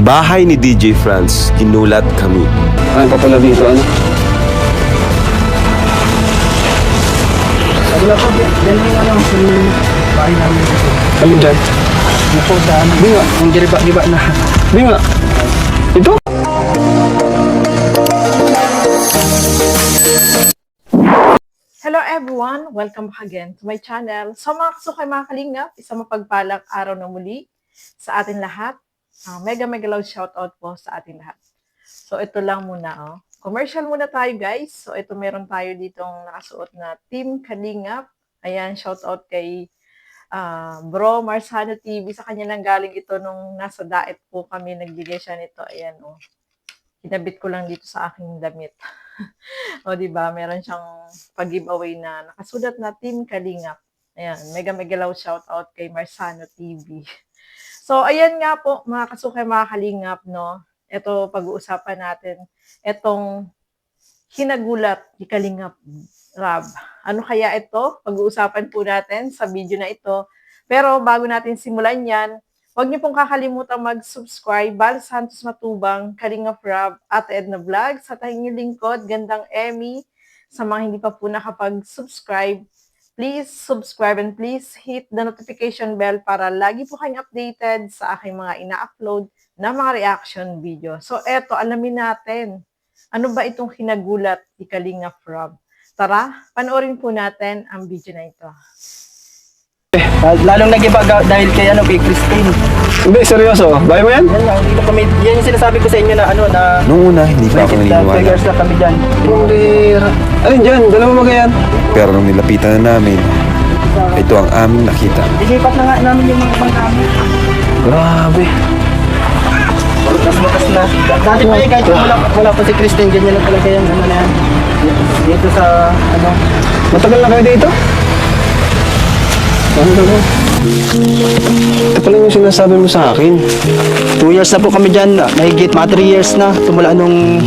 bahay ni DJ Franz, ginulat kami. Ano pa pala dito, ano? Wala po, yan yung ano, yung bahay namin dito. Alin dyan? Ano po sa ano, Di nga. yung giriba-giba na. Di nga. Ito? Hello everyone! Welcome back again to my channel. So mga kasukay mga kalingap, isang mapagpalang araw na muli sa atin lahat. Mega loud shoutout po sa atin lahat. So ito lang muna oh. Commercial muna tayo guys. So ito meron tayo ditong nakasuot na Team Kalingap. Ayan, shoutout kay Bro Marsano TV. Sa kanya lang galing ito nung nasa daet po kami. Nagbigay siya nito. Ayan oh. Kinabit ko lang dito sa aking damit. O diba, meron siyang pag-giveaway na nakasulat na Team Kalingap. Ayan, mega loud shoutout kay Marsano TV. So, ayan nga po, mga kasukay, mga kalingap, no? Ito, pag-uusapan natin, itong hinagulat ni Kalingap Rab. Ano kaya ito? Pag-uusapan po natin sa video na ito. Pero bago natin simulan yan, huwag niyo pong kakalimutan mag-subscribe. Bal Santos Matubang, Kalingap Rab, Ate Edna Vlog, sa tayong lingkod, Gandang Emmy. Sa mga hindi pa po nakapag-subscribe, please subscribe and please hit the notification bell para lagi po kayong updated sa aking mga ina-upload na mga reaction video. So eto, alamin natin. Ano ba itong hinagulat ni Kalingap Rab? Tara, panoorin po natin ang video na ito. Lalong nag-iba dahil kay ano, kay Christine. Hindi, seryoso. Bahay mo yan? Yan lang, hindi na kami, yan yung sinasabi ko sa inyo na ano, na Noong una, hindi pa ako 2 naniniwala. years na kami dyan. Pulira. Alin dyan? Dalawa magayan. Pero nung nilapitan na namin, ito ang aming nakita. Dilipat na nga namin yung mga ibang namin. Grabe. Mas na. Dati pa yung kahit wala pa si Christine, ganyan na talaga yung ano na yan. Dito sa, ano, Matagal na kayo dito? Ano ba? Ito pala yung sinasabi mo sa akin. 2 years na po kami dyan, mahigit mga 3 years na, tumula nung,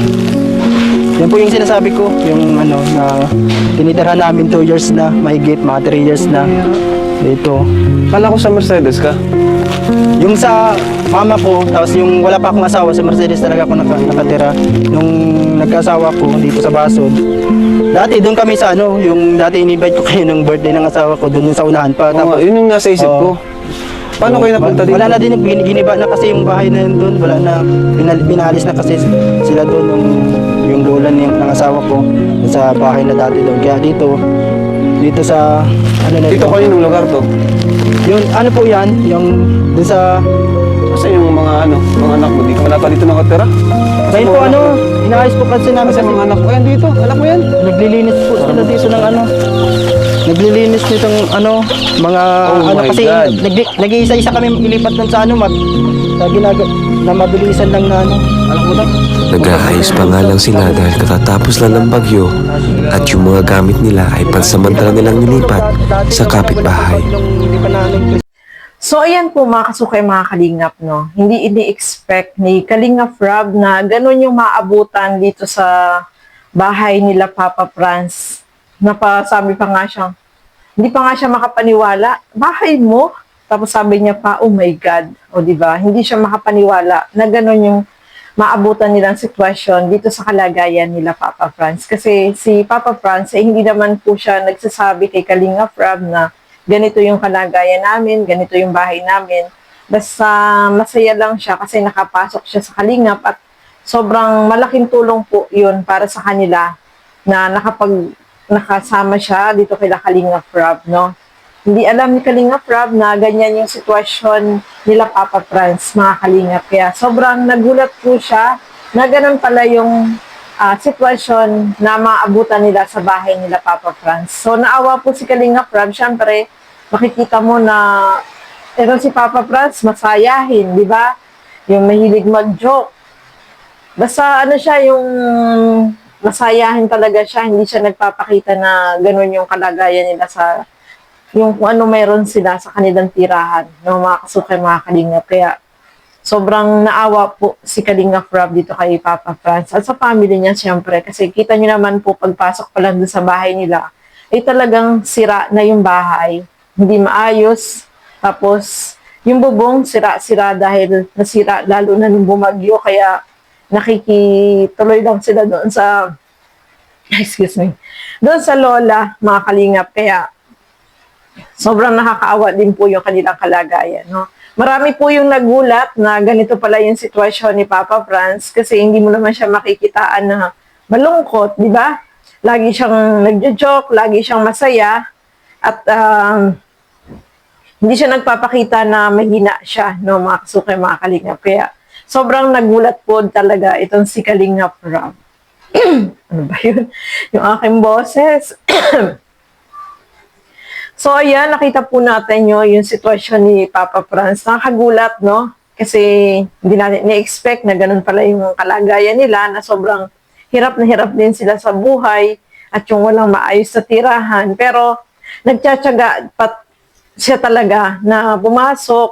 yan po yung sinasabi ko, yung ano, na tinitirhan namin 2 years na, mahigit mga 3 years na, dito. Kala ko sa Mercedes ka. Yung sa mama ko, tapos yung wala pa akong asawa, sa Mercedes talaga ako nakatira. Nung nagkasawa ko dito sa Basod, dati doon kami sa ano, yung dati in-invite ko kayo ng birthday ng asawa ko, doon yung sa unahan pa. Oo nga, yun yung nasa isip ko. Paano kayo napunta dito? Wala na din, giniba na kasi yung bahay na yun doon, wala na, pinalis na kasi sila doon, yung lola ng asawa ko, sa bahay na dati doon. Kaya dito sa, ano na Dito kayo ng lugar to. yung ano po yan, yung doon sa, Kasi yung mga mga anak mo, wala pa dito nakatira? ngayon po ano, inaayos po kasi namin Kasi kasi mga anak mo yan dito. Anak mo yan? naglilinis po sila dito ng ano, naglilinis nitong ano, mga Oh ano my kasi God. nag-iisa-isa kami ilipat doon sa ano, na mabilisan lang na ano, alam mo na. Nag-aayos pa nga lang sila dahil katatapos lang ng bagyo at yung mga gamit nila ay pansamantala nilang nilipat sa kapitbahay. So, ayan po mga kasukay, mga kalingap, no? Hindi ini-expect ni Kalingap Rab na ganun yung maabutan dito sa bahay nila Papa Franz. Napasabi pa nga siyang, hindi pa nga siya makapaniwala, bahay mo? Tapos sabi niya pa, oh my God. O diba? Hindi siya makapaniwala na ganun yung maabutan nilang sitwasyon dito sa kalagayan nila Papa Franz. Kasi si Papa Franz, hindi naman po siya nagsasabi kay Kalingap Rab na ganito yung kalagayan namin, ganito yung bahay namin. Basta masaya lang siya kasi nakapasok siya sa Kalingap at sobrang malaking tulong po yun para sa kanila na nakasama siya dito kay Kalingap Rab, no? Hindi alam ni Kalingap Rab na ganyan yung sitwasyon nila Papa Franz, mga Kalingap. Kaya sobrang nagulat po siya na ganun pala yung sitwasyon na maabutan nila sa bahay nila Papa Franz. So naawa po si Kalingap Rab. Siyempre, makikita mo na ito si Papa Franz, masayahin, di ba? Yung mahilig mag-joke. Basta ano siya, yung masayahin talaga siya. Hindi siya nagpapakita na ganun yung kalagayan nila sa yung kung ano mayroon sila sa kanilang tirahan ng mga kasukay, mga kalingap. Kaya sobrang naawa po si Kalingap Rab dito kay Papa Franz at sa family niya siyempre. Kasi kita niyo naman po pagpasok pa lang doon sa bahay nila, ay talagang sira na yung bahay. Hindi maayos. Tapos yung bubong sira-sira dahil nasira lalo na nung bumagyo, kaya nakikituloy lang sila doon sa excuse me, doon sa lola, mga kalingap. Kaya sobrang nakakaawa din po yung kanilang kalagayan, no? Marami po yung nagulat na ganito pala yung sitwasyon ni Papa Franz, kasi hindi mo naman siya makikitaan na malungkot, di ba? Lagi siyang nagjo-joke, lagi siyang masaya, at hindi siya nagpapakita na mahina siya, no, mga kasukay, mga kalingap. Kaya sobrang nagulat po talaga itong si Kalingap Rob. Ano ba yun? Yung aking boses. So, ayan, nakita po natin yung sitwasyon ni Papa Franz. Nakakagulat, no? Kasi hindi natin ni-expect na ganun pala yung kalagayan nila, na sobrang hirap na hirap din sila sa buhay at yung walang maayos sa tirahan. Pero, nagtsatsaga siya talaga na pumasok.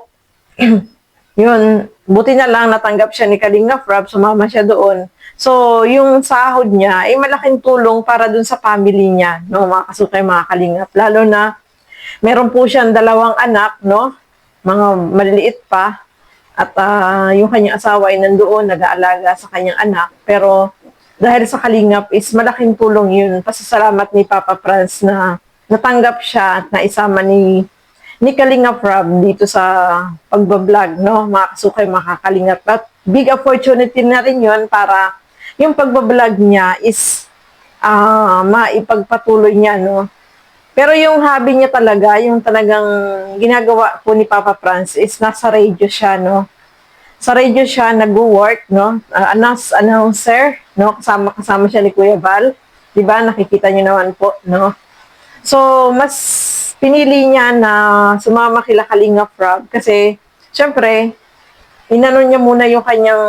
Yun, buti na lang natanggap siya ni Kalingap Rob, sumama siya doon. So, yung sahod niya ay malaking tulong para dun sa family niya, no, mga kasukay, mga kalingap. Lalo na, meron po siyang 2 anak, no, mga maliliit pa. At yung kanyang asawa ay nandoon, nag-aalaga sa kanyang anak. Pero, dahil sa kalingap is malaking tulong yun. Pasasalamat ni Papa Franz na natanggap siya at naisama ni Kalingap Rob dito sa pagbablog, no, mga kasukay, mga kalingap. At big opportunity na rin yun para yung pagbablog niya is maipagpatuloy niya, no. Pero yung hobby niya talaga, yung talagang ginagawa po ni Papa Franz is nasa radio siya, no. Sa radio siya nag-work, no, announcer, no, kasama siya ni Kuya Val. 'Di ba? Nakikita niyo naman po, no. So, mas pinili niya na sumama kila Kalingap Rob kasi syempre inano niya muna yung kanyang,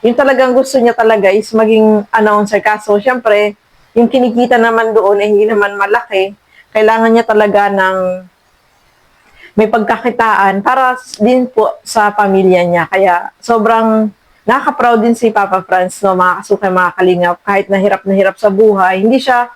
yung talagang gusto niya talaga is maging announcer. Kaso syempre yung kinikita naman doon ay hindi naman malaki. Kailangan niya talaga ng may pagkakitaan para din po sa pamilya niya. Kaya sobrang nakaka-proud din si Papa Franz, no, mga kasukay, mga kalingap. Kahit na hirap sa buhay, hindi siya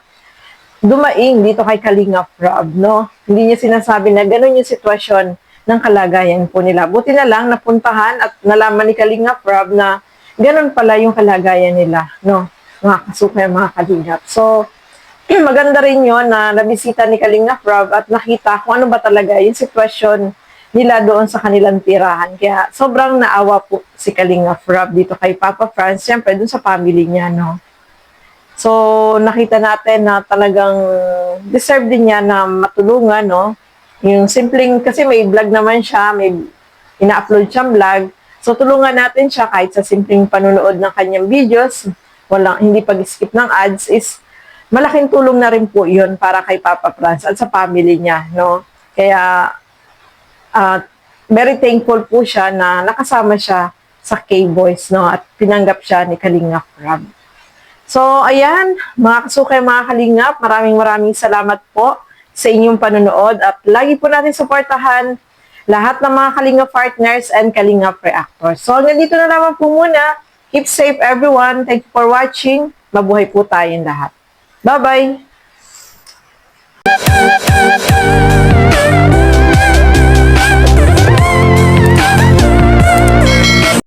dumaing dito kay Kalingap Rob, no. Hindi niya sinasabi na gano'n yung sitwasyon ng kalagayan po nila. Buti na lang napuntahan at nalaman ni Kalingap Rob na gano'n pala yung kalagayan nila, no, mga kasukay, mga kalingap. So, maganda rin yun na nabisita ni Kalingap Rob at nakita kung ano ba talaga yung sitwasyon nila doon sa kanilang tirahan. Kaya sobrang naawa po si Kalingap Rob dito kay Papa Franz, siyempre doon sa family niya, no. So, nakita natin na talagang deserve din niya na matulungan, no. Yung simpleng, kasi may vlog naman siya, may ina-upload siyang vlog. So, tulungan natin siya kahit sa simpleng panunood ng kanyang videos, hindi pag-skip ng ads, is malaking tulong na rin po yun para kay Papa Franz at sa family niya, no. Kaya, very thankful po siya na nakasama siya sa K-Boys, no, at pinanggap siya ni Kalingap Rob. So, ayan, mga kasukay, mga kalingap, maraming salamat po sa inyong panonood at lagi po natin suportahan lahat ng mga Kalingap partners and Kalingap reactors. So, hanggang dito na naman po muna. Keep safe everyone. Thank you for watching. Mabuhay po tayong lahat. Bye-bye!